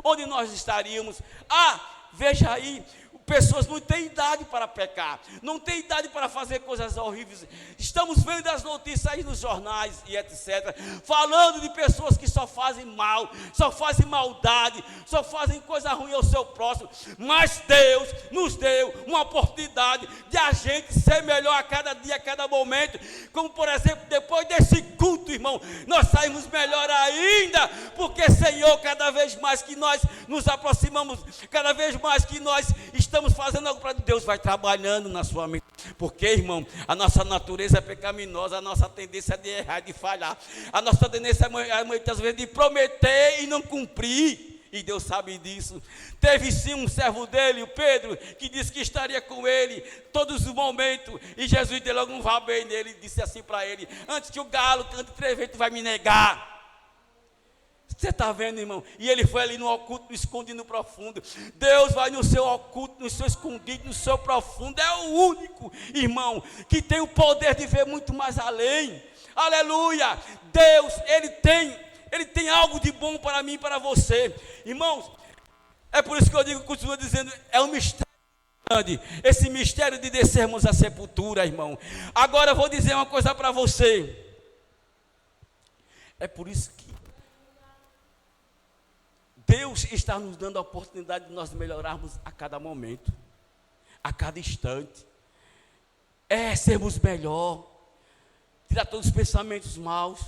onde nós estaríamos? Veja aí, pessoas não têm idade para pecar, não têm idade para fazer coisas horríveis. Estamos vendo as notícias aí nos jornais e etc, falando de pessoas que só fazem mal, só fazem maldade, só fazem coisa ruim ao seu próximo. Mas Deus nos deu uma oportunidade de a gente ser melhor a cada dia, a cada momento. Como por exemplo, depois desse culto, irmão, nós saímos melhor ainda, porque Senhor, cada vez mais que nós nos aproximamos, cada vez mais que nós estamos fazendo algo para Deus, vai trabalhando na sua mente. Porque, irmão, a nossa natureza é pecaminosa, a nossa tendência é de errar, de falhar, a nossa tendência é muitas vezes de prometer e não cumprir, e Deus sabe disso. Teve sim um servo dele, o Pedro, que disse que estaria com ele todos os momentos, e Jesus deu logo um rabei nele e disse assim para ele: antes que o galo cante 3 vezes, tu vai me negar. Você está vendo, irmão? E ele foi ali no oculto, no escondido, no profundo. Deus vai no seu oculto, no seu escondido, no seu profundo. É o único, irmão, que tem o poder de ver muito mais além. Aleluia! Deus, Ele tem algo de bom para mim e para você. Irmãos, é por isso que eu digo, continuo dizendo, é um mistério grande. Esse mistério de descermos à sepultura, irmão. Agora eu vou dizer uma coisa para você. É por isso que Deus está nos dando a oportunidade de nós melhorarmos a cada momento, a cada instante. Sermos melhor, tirar todos os pensamentos maus,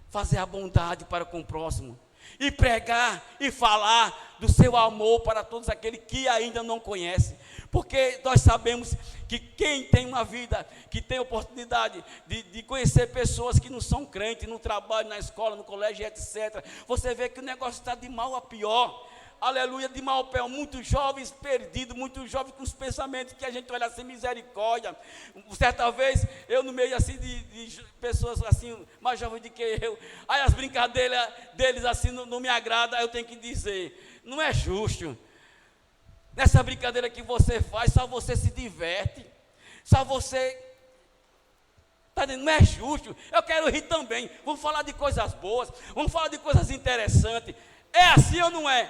fazer a bondade para com o próximo, e pregar e falar do seu amor para todos aqueles que ainda não conhecem. Porque nós sabemos que quem tem uma vida, que tem oportunidade de conhecer pessoas que não são crentes, no trabalho, na escola, no colégio, etc. Você vê que o negócio está de mal a pior. Aleluia, de mal a pior. Muitos jovens perdidos, muitos jovens com os pensamentos que a gente olha assim, misericórdia. Certa vez, eu no meio assim de pessoas assim, mais jovens do que eu, aí as brincadeiras deles assim não me agradam, eu tenho que dizer, não é justo. Nessa brincadeira que você faz, só você se diverte, só você, está dizendo, não é justo, eu quero rir também, vamos falar de coisas boas, vamos falar de coisas interessantes. É assim ou não é?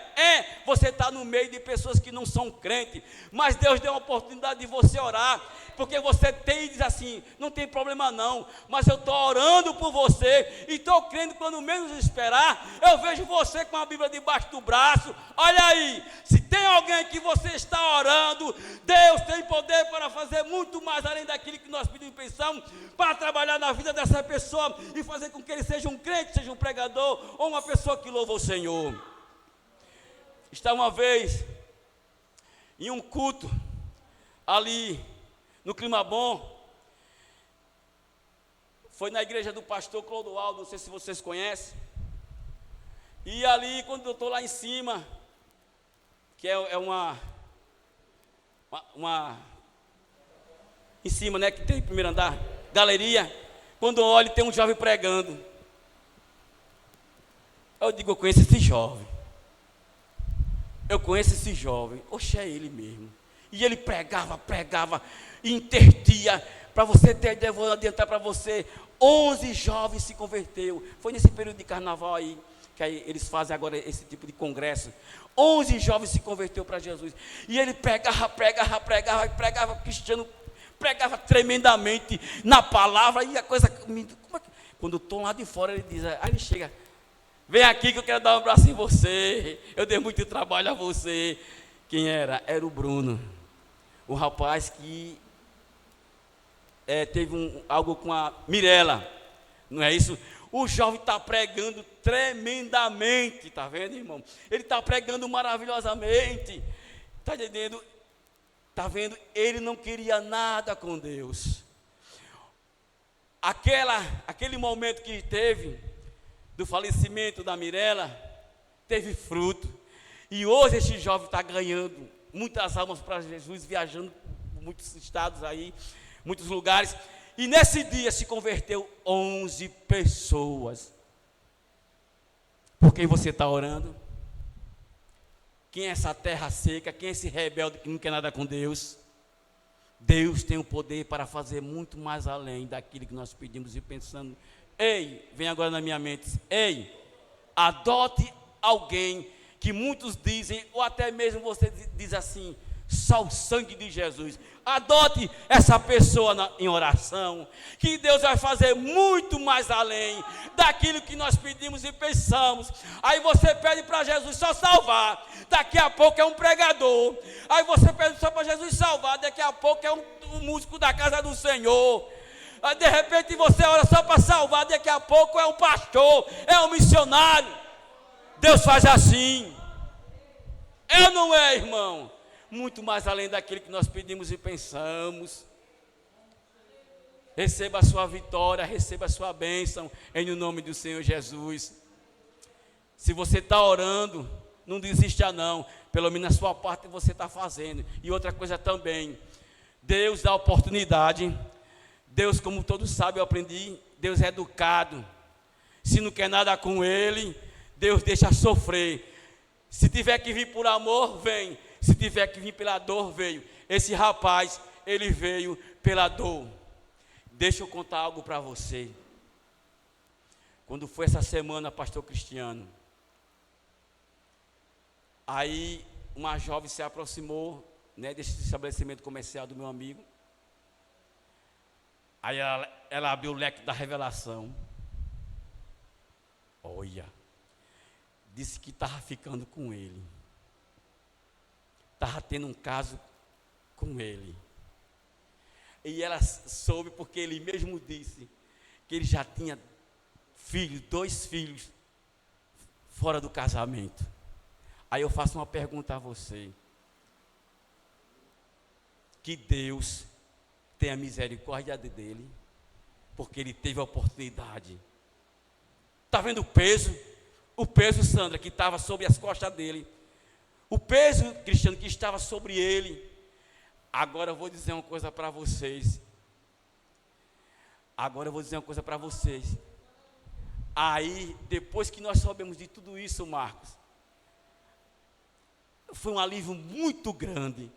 Você está no meio de pessoas que não são crentes, mas Deus deu a oportunidade de você orar, porque você tem e diz assim, não tem problema não, mas eu estou orando por você, e estou crendo quando menos esperar, eu vejo você com a Bíblia debaixo do braço. Olha aí, se tem alguém que você está orando, Deus tem poder para fazer muito mais além daquilo que nós pedimos e pensamos, para trabalhar na vida dessa pessoa, e fazer com que ele seja um crente, seja um pregador, ou uma pessoa que louva o Senhor. Está uma vez em um culto ali no Clima Bom, foi na igreja do pastor Clodoaldo, não sei se vocês conhecem, e ali quando eu estou lá em cima, que é uma em cima, né, que tem primeiro andar, galeria, quando eu olho tem um jovem pregando, eu digo, eu conheço esse jovem. Eu conheço esse jovem, oxe, é ele mesmo. E ele pregava, e interdia, para você ter ideia, vou adiantar para você, 11 jovens se converteu. Foi nesse período de carnaval aí, que aí eles fazem agora esse tipo de congresso. 11 jovens se converteu para Jesus. E ele pregava, cristiano, pregava tremendamente na palavra, e a coisa, quando eu estou lá de fora, ele diz, aí ele chega, vem aqui que eu quero dar um abraço em você, eu dei muito trabalho a você. Quem era? Era o Bruno, o rapaz que teve algo com a Mirela, não é isso? O jovem está pregando tremendamente, está vendo, irmão? Ele está pregando maravilhosamente, está entendendo? Está vendo? Ele não queria nada com Deus. Aquele momento que teve, do falecimento da Mirela, teve fruto, e hoje este jovem está ganhando muitas almas para Jesus, viajando por muitos estados aí, muitos lugares, e nesse dia se converteu 11 pessoas. Por quem você está orando? Quem é essa terra seca? Quem é esse rebelde que não quer nada com Deus? Deus tem o poder para fazer muito mais além daquilo que nós pedimos e pensando. Ei, vem agora na minha mente, ei, adote alguém que muitos dizem, ou até mesmo você diz assim, só o sangue de Jesus. Adote essa pessoa em oração, que Deus vai fazer muito mais além daquilo que nós pedimos e pensamos. Aí você pede para Jesus só salvar, daqui a pouco é um pregador. Aí você pede só para Jesus salvar, daqui a pouco é um músico da casa do Senhor. Aí de repente você ora só para salvar, daqui a pouco é um pastor, é um missionário. Deus faz assim. É ou não é, irmão? Muito mais além daquilo que nós pedimos e pensamos. Receba a sua vitória, receba a sua bênção, em nome do Senhor Jesus. Se você está orando, não desista não, pelo menos a sua parte você está fazendo. E outra coisa também, Deus dá oportunidade. Deus, como todos sabem, eu aprendi, Deus é educado. Se não quer nada com Ele, Deus deixa sofrer. Se tiver que vir por amor, vem. Se tiver que vir pela dor, veio. Esse rapaz, ele veio pela dor. Deixa eu contar algo para você. Quando foi essa semana, pastor Cristiano, aí uma jovem se aproximou, né, desse estabelecimento comercial do meu amigo. Aí ela abriu o leque da revelação. Olha, disse que estava ficando com ele. Estava tendo um caso com ele. E ela soube porque ele mesmo disse que ele já tinha filhos, 2 filhos, fora do casamento. Aí eu faço uma pergunta a você. Que Deus tenha misericórdia dele, porque ele teve a oportunidade. Está vendo o peso? O peso, Sandra, que estava sobre as costas dele. O peso, Cristiano, que estava sobre ele. Agora eu vou dizer uma coisa para vocês. Aí, depois que nós soubemos de tudo isso, Marcos, foi um alívio muito grande.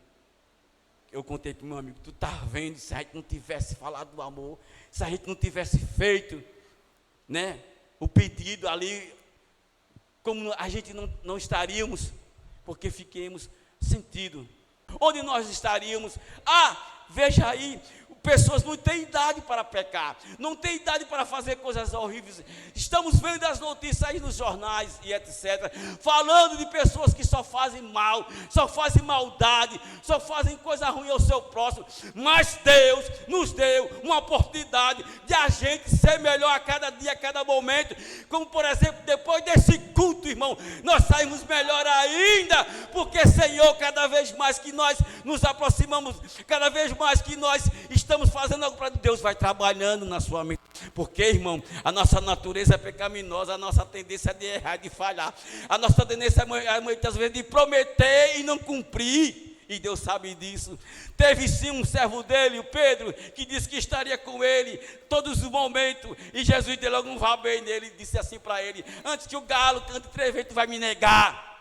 Eu contei para o meu amigo, tu está vendo, se a gente não tivesse falado do amor, se a gente não tivesse feito, né, o pedido ali, como a gente não estaríamos, porque fiquemos sentido. Onde nós estaríamos? Veja aí, pessoas não têm idade para pecar, não têm idade para fazer coisas horríveis. Estamos vendo as notícias aí nos jornais e etc, falando de pessoas que só fazem mal, só fazem maldade, só fazem coisa ruim ao seu próximo. Mas Deus nos deu uma oportunidade de a gente ser melhor a cada dia, a cada momento. Como por exemplo, depois desse culto, irmão, nós saímos melhor ainda, porque Senhor, cada vez mais que nós nos aproximamos, cada vez mais que nós estamos fazendo algo para Deus, vai trabalhando na sua mente. Porque, irmão, a nossa natureza é pecaminosa, a nossa tendência é de errar, de falhar. A nossa tendência é muitas vezes de prometer e não cumprir. E Deus sabe disso. Teve sim um servo dele, o Pedro, que disse que estaria com ele todos os momentos. E Jesus deu logo um vá bem nele e disse assim para ele: antes que o galo cante 3 vezes, tu vai me negar.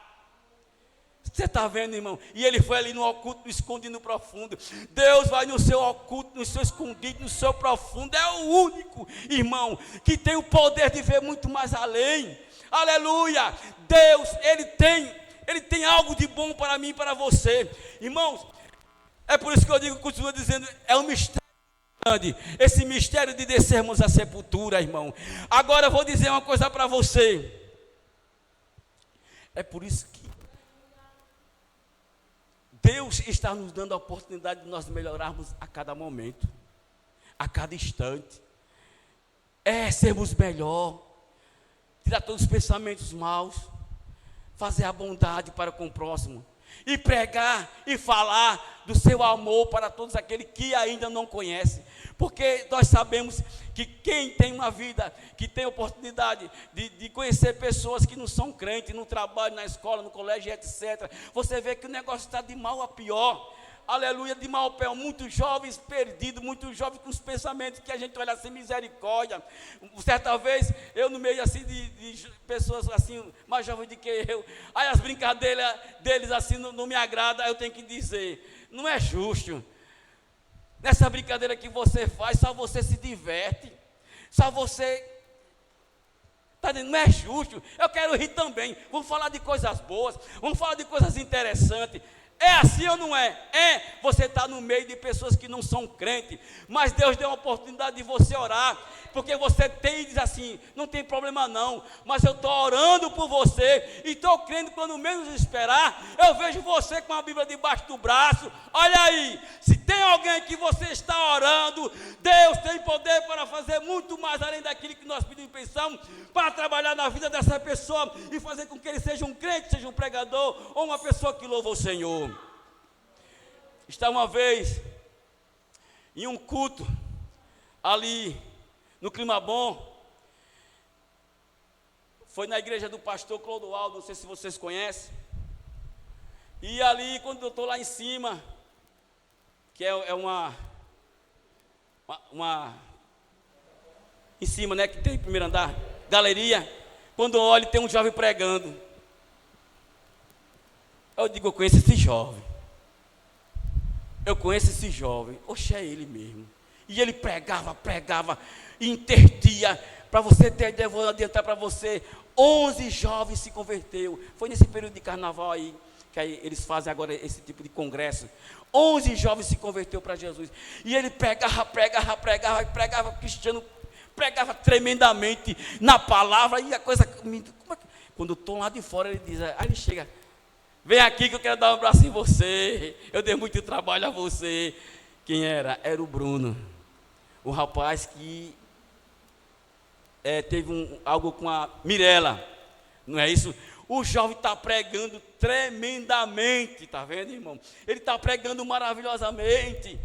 Você está vendo, irmão? E ele foi ali no oculto, no escondido, no profundo. Deus vai no seu oculto, no seu escondido, no seu profundo. É o único, irmão, que tem o poder de ver muito mais além. Aleluia! Deus, Ele tem algo de bom para mim e para você. Irmãos, é por isso que eu digo, continuo dizendo, é um mistério grande. Esse mistério de descermos à sepultura, irmão. Agora eu vou dizer uma coisa para você. É por isso que Deus está nos dando a oportunidade de nós melhorarmos a cada momento, a cada instante. Sermos melhor, tirar todos os pensamentos maus, fazer a bondade para com o próximo, e pregar e falar do seu amor para todos aqueles que ainda não conhecem. Porque nós sabemos que quem tem uma vida, que tem oportunidade de conhecer pessoas que não são crentes, no trabalho, na escola, no colégio, etc. Você vê que o negócio está de mal a pior. Aleluia, de mal a pior. Muitos jovens perdidos, muitos jovens com os pensamentos que a gente olha assim, misericórdia. Certa vez, eu no meio assim de pessoas assim, mais jovens do que eu, aí as brincadeiras deles assim não me agradam, aí eu tenho que dizer, não é justo. Nessa brincadeira que você faz, só você se diverte, só você Está dizendo, não é justo, eu quero rir também. Vamos falar de coisas boas, vamos falar de coisas interessantes. É assim ou não é? É, você está no meio de pessoas que não são crentes, mas Deus deu a oportunidade de você orar, porque você tem e diz assim, não tem problema não, mas eu estou orando por você, e estou crendo que quando menos esperar, eu vejo você com a Bíblia debaixo do braço. Olha aí, se tem alguém que você está orando, Deus tem poder para fazer muito mais além daquilo que nós pedimos e pensamos, para trabalhar na vida dessa pessoa, e fazer com que ele seja um crente, seja um pregador, ou uma pessoa que louva o Senhor. Estava uma vez em um culto ali no Clima Bom, foi na igreja do pastor Clodoaldo, não sei se vocês conhecem. E ali, quando eu estou lá em cima, que é uma em cima, né, que tem primeiro andar, galeria, quando eu olho tem um jovem pregando. Eu digo, eu conheço esse jovem. Eu conheço esse jovem. Oxe, é ele mesmo. E ele pregava, interdia. Para você ter ideia, vou adiantar para você, 11 jovens se converteu. Foi nesse período de carnaval aí, que aí eles fazem agora esse tipo de congresso. 11 jovens se converteu para Jesus. E ele pregava, cristiano, pregava tremendamente na palavra. E a coisa, quando eu estou lá de fora, ele diz, aí ele chega, vem aqui que eu quero dar um abraço em você. Eu dei muito trabalho a você. Quem era? Era o Bruno. O rapaz que teve algo com a Mirela. Não é isso? O jovem está pregando tremendamente. Está vendo, irmão? Ele está pregando maravilhosamente.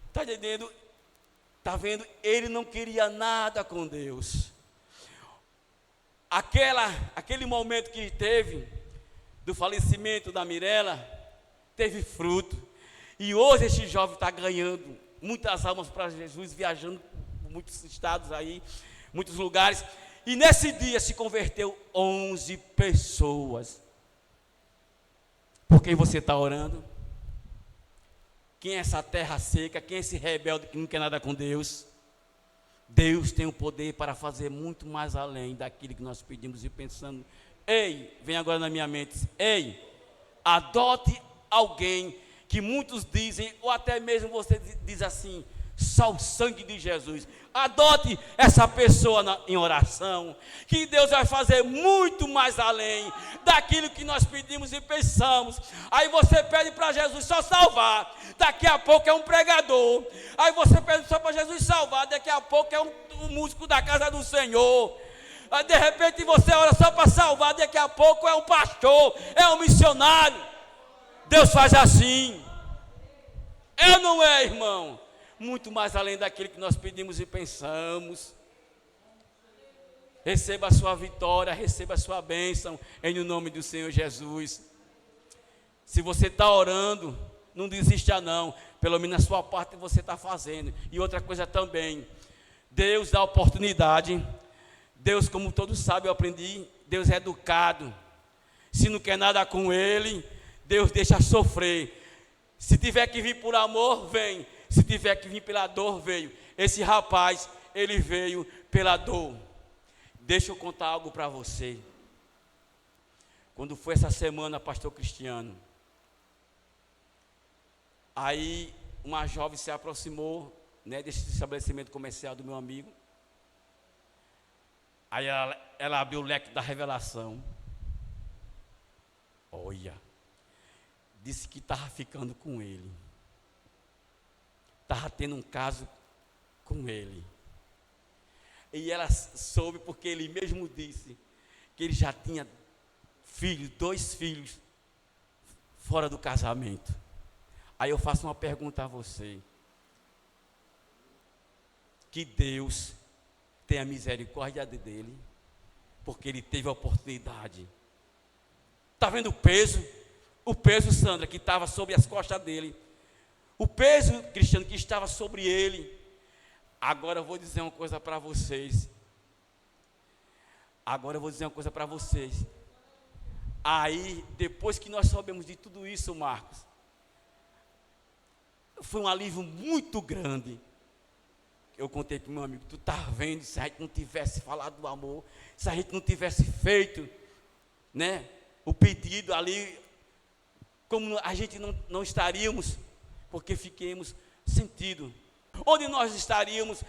Está entendendo? Está vendo? Ele não queria nada com Deus. Aquele momento que teve do falecimento da Mirela, teve fruto. E hoje este jovem está ganhando muitas almas para Jesus, viajando por muitos estados aí, muitos lugares. E nesse dia se converteu 11 pessoas. Por quem você está orando? Quem é essa terra seca? Quem é esse rebelde que não quer nada com Deus? Deus tem o poder para fazer muito mais além daquilo que nós pedimos e pensamos. Ei, vem agora na minha mente, ei, adote alguém que muitos dizem, ou até mesmo você diz assim, só o sangue de Jesus. Adote essa pessoa em oração, que Deus vai fazer muito mais além daquilo que nós pedimos e pensamos. Aí você pede para Jesus só salvar, daqui a pouco é um pregador. Aí você pede só para Jesus salvar, daqui a pouco é um músico da casa do Senhor. Aí de repente você ora só para salvar, daqui a pouco é um pastor, é um missionário. Deus faz assim. É ou não é, irmão? Muito mais além daquilo que nós pedimos e pensamos. Receba a sua vitória, receba a sua bênção, em nome do Senhor Jesus. Se você está orando, não desista não, pelo menos a sua parte você está fazendo. E outra coisa também, Deus dá oportunidade. Deus, como todos sabem, eu aprendi, Deus é educado. Se não quer nada com Ele, Deus deixa sofrer. Se tiver que vir por amor, vem. Se tiver que vir pela dor, veio. Esse rapaz, ele veio pela dor. Deixa eu contar algo para você. Quando foi essa semana, pastor Cristiano, aí uma jovem se aproximou, né, desse estabelecimento comercial do meu amigo. Aí ela abriu o leque da revelação. Olha, disse que estava ficando com ele. Estava tendo um caso com ele. E ela soube porque ele mesmo disse que ele já tinha filhos, 2 filhos, fora do casamento. Aí eu faço uma pergunta a você. Que Deus tenha misericórdia dele, porque ele teve a oportunidade. Está vendo o peso? O peso, Sandra, que estava sobre as costas dele. O peso, Cristiano, que estava sobre ele. Agora eu vou dizer uma coisa para vocês. Aí, depois que nós soubemos de tudo isso, Marcos, foi um alívio muito grande. Eu contei para o meu amigo, tu tá vendo, se a gente não tivesse falado do amor, se a gente não tivesse feito, né, o pedido ali, como a gente não estaríamos, porque fiquemos sentido. Onde nós estaríamos?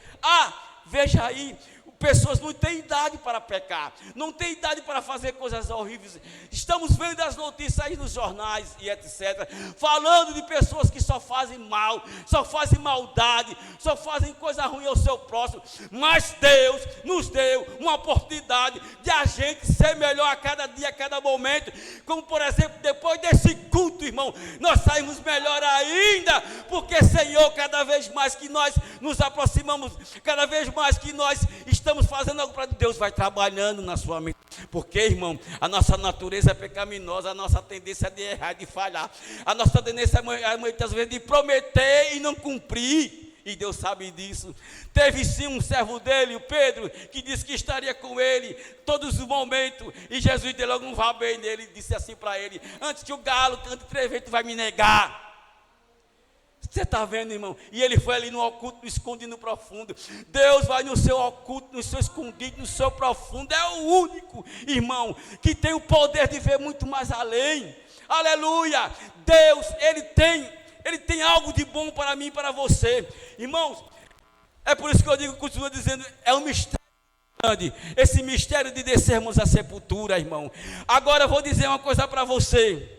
Veja aí, pessoas não têm idade para pecar, não têm idade para fazer coisas horríveis. Estamos vendo as notícias aí nos jornais e etc, falando de pessoas que só fazem mal, só fazem maldade, só fazem coisa ruim ao seu próximo. Mas Deus nos deu uma oportunidade de a gente ser melhor a cada dia, a cada momento. Como por exemplo, depois desse culto, irmão, nós saímos melhor ainda, porque Senhor, cada vez mais que nós nos aproximamos, cada vez mais que nós estamos fazendo algo para Deus, vai trabalhando na sua mente. Porque, irmão, a nossa natureza é pecaminosa, a nossa tendência é de errar, de falhar. A nossa tendência é muitas vezes de prometer e não cumprir. E Deus sabe disso. Teve sim um servo dele, o Pedro, que disse que estaria com ele todos os momentos. E Jesus deu logo um rabei nele e disse assim para ele: antes que o galo cante 3 vezes, tu vai me negar. Você está vendo, irmão? E ele foi ali no oculto, no escondido, no profundo. Deus vai no seu oculto, no seu escondido, no seu profundo. É o único, irmão, que tem o poder de ver muito mais além. Aleluia! Deus, Ele tem algo de bom para mim e para você. Irmãos, é por isso que eu digo, continuo dizendo, é um mistério grande. Esse mistério de descermos à sepultura, irmão. Agora eu vou dizer uma coisa para você.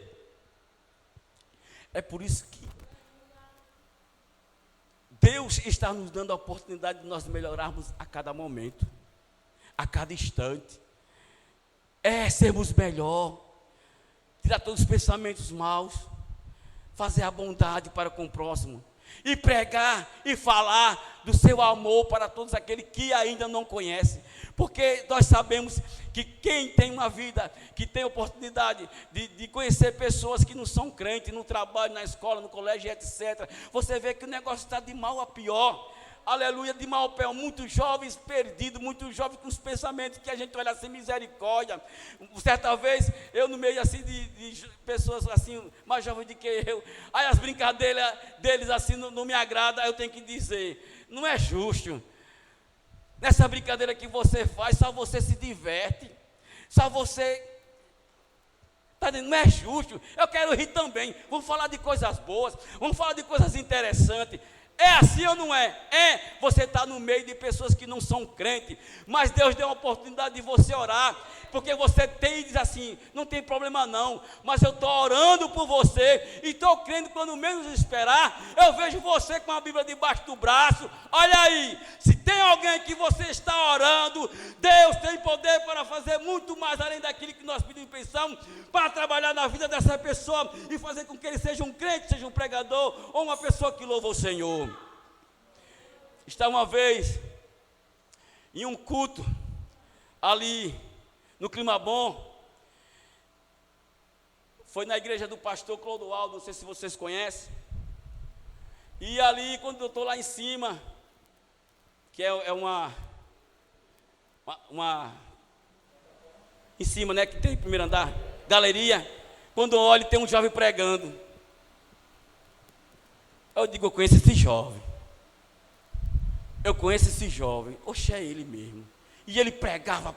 É por isso que Deus está nos dando a oportunidade de nós melhorarmos a cada momento, a cada instante. Sermos melhor, tirar todos os pensamentos maus, fazer a bondade para com o próximo, e pregar e falar do seu amor para todos aqueles que ainda não conhecem. Porque nós sabemos que quem tem uma vida, que tem oportunidade de conhecer pessoas que não são crentes, no trabalho, na escola, no colégio, etc. Você vê que o negócio está de mal a pior. Aleluia, de mal a pior. Muitos jovens perdidos, muitos jovens com os pensamentos que a gente olha assim, misericórdia. Certa vez, eu no meio assim de pessoas assim, mais jovens do que eu, aí as brincadeiras deles assim não me agradam, aí eu tenho que dizer, não é justo. Nessa brincadeira que você faz, só você se diverte, só você, está dizendo, não é justo, eu quero rir também, vamos falar de coisas boas, vamos falar de coisas interessantes. É assim ou não é? Você está no meio de pessoas que não são crentes, mas Deus deu a oportunidade de você orar, porque você tem e diz assim, não tem problema não, mas eu estou orando por você, e estou crendo quando menos esperar, eu vejo você com a Bíblia debaixo do braço. Olha aí, se tem alguém que você está orando, Deus tem poder para fazer muito mais além daquilo que nós pedimos e pensamos, para trabalhar na vida dessa pessoa, e fazer com que ele seja um crente, seja um pregador, ou uma pessoa que louva o Senhor. Está uma vez em um culto ali no Clima Bom, foi na igreja do pastor Clodoaldo, não sei se vocês conhecem. E ali, quando eu estou lá em cima, que é uma em cima, né, que tem primeiro andar, galeria, quando eu olho tem um jovem pregando. Eu digo, eu conheço esse jovem. Eu conheço esse jovem, oxe, é ele mesmo. E ele pregava,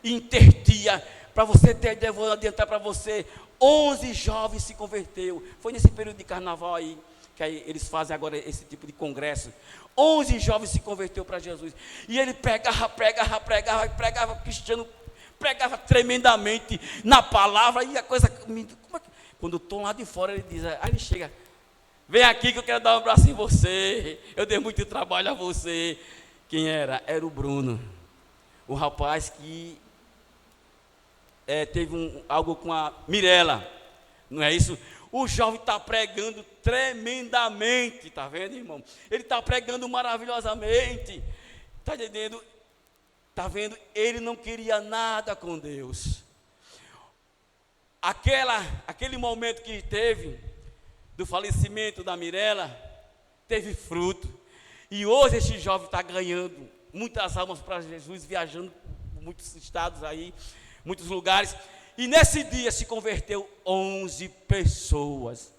e interdia, para você ter, vou adiantar para você, 11 jovens se converteu. Foi nesse período de carnaval aí, que aí eles fazem agora esse tipo de congresso. 11 jovens se converteu para Jesus. E ele pregava, Cristiano, pregava tremendamente na palavra, e a coisa, quando eu estou lá de fora, ele diz, aí ele chega, vem aqui que eu quero dar um abraço em você, eu dei muito trabalho a você. Quem era? Era o Bruno, o rapaz que teve algo com a Mirela, não é isso? O jovem está pregando tremendamente, está vendo, irmão? Ele está pregando maravilhosamente, está entendendo? Está vendo? Ele não queria nada com Deus. Aquele momento que teve do falecimento da Mirela, teve fruto, e hoje esse jovem está ganhando muitas almas para Jesus, viajando por muitos estados aí, muitos lugares, e nesse dia se converteu 11 pessoas.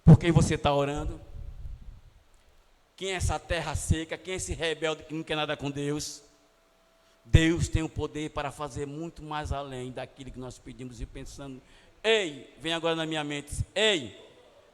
Por quem você está orando? Quem é essa terra seca? Quem é esse rebelde que não quer nada com Deus? Deus tem o poder para fazer muito mais além daquilo que nós pedimos e pensando. Ei, vem agora na minha mente. Ei,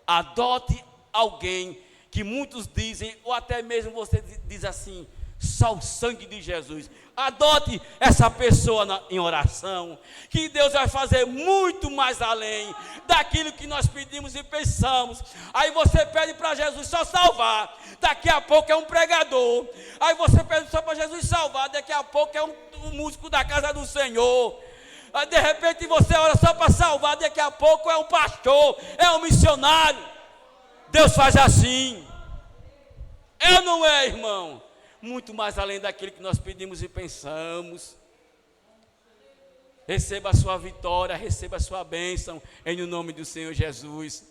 adote alguém que muitos dizem, ou até mesmo você diz assim, só o sangue de Jesus. Adote essa pessoa em oração, que Deus vai fazer muito mais além daquilo que nós pedimos e pensamos. Aí você pede para Jesus só salvar, daqui a pouco é um pregador. Aí você pede só para Jesus salvar, daqui a pouco é um músico da casa do Senhor. Aí de repente você ora só para salvar, daqui a pouco é um pastor, é um missionário. Deus faz assim. É ou não é, irmão? Muito mais além daquilo que nós pedimos e pensamos. Receba a sua vitória, receba a sua bênção, em nome do Senhor Jesus.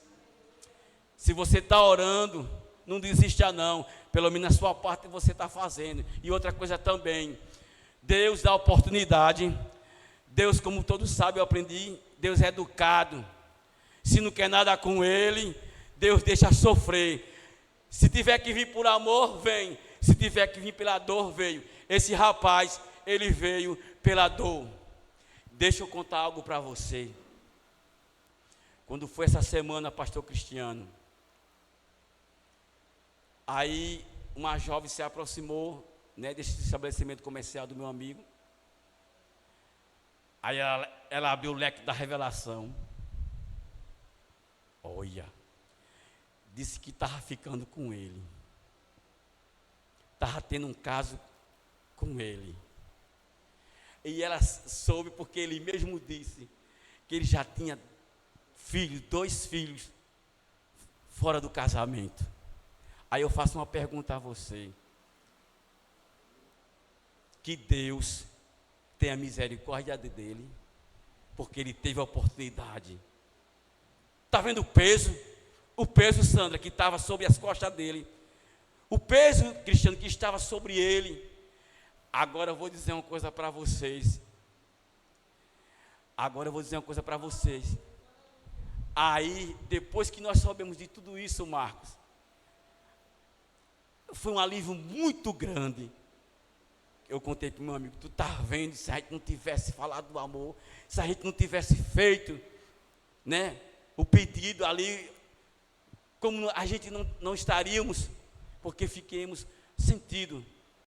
Se você está orando, não desista não, pelo menos a sua parte você está fazendo. E outra coisa também, Deus dá oportunidade. Deus, como todos sabem, eu aprendi, Deus é educado. Se não quer nada com Ele, Deus deixa sofrer. Se tiver que vir por amor, vem. Se tiver que vir pela dor, veio. Esse rapaz, ele veio pela dor. Deixa eu contar algo para você. Quando foi essa semana, pastor Cristiano, aí uma jovem se aproximou, né, desse estabelecimento comercial do meu amigo. Aí ela abriu o leque da revelação. Olha, disse que estava ficando com ele. Estava tendo um caso com ele. E ela soube porque ele mesmo disse que ele já tinha filhos, 2 filhos, fora do casamento. Aí eu faço uma pergunta a você. Que Deus tenha misericórdia dele, porque ele teve a oportunidade. Está vendo o peso? O peso, Sandra, que estava sobre as costas dele. O peso, Cristiano, que estava sobre ele. Agora eu vou dizer uma coisa para vocês. Aí, depois que nós soubemos de tudo isso, Marcos, foi um alívio muito grande. Eu contei para o meu amigo, tu está vendo, se a gente não tivesse falado do amor, se a gente não tivesse feito, né, o pedido ali, como a gente não estaríamos, porque fiquemos sentido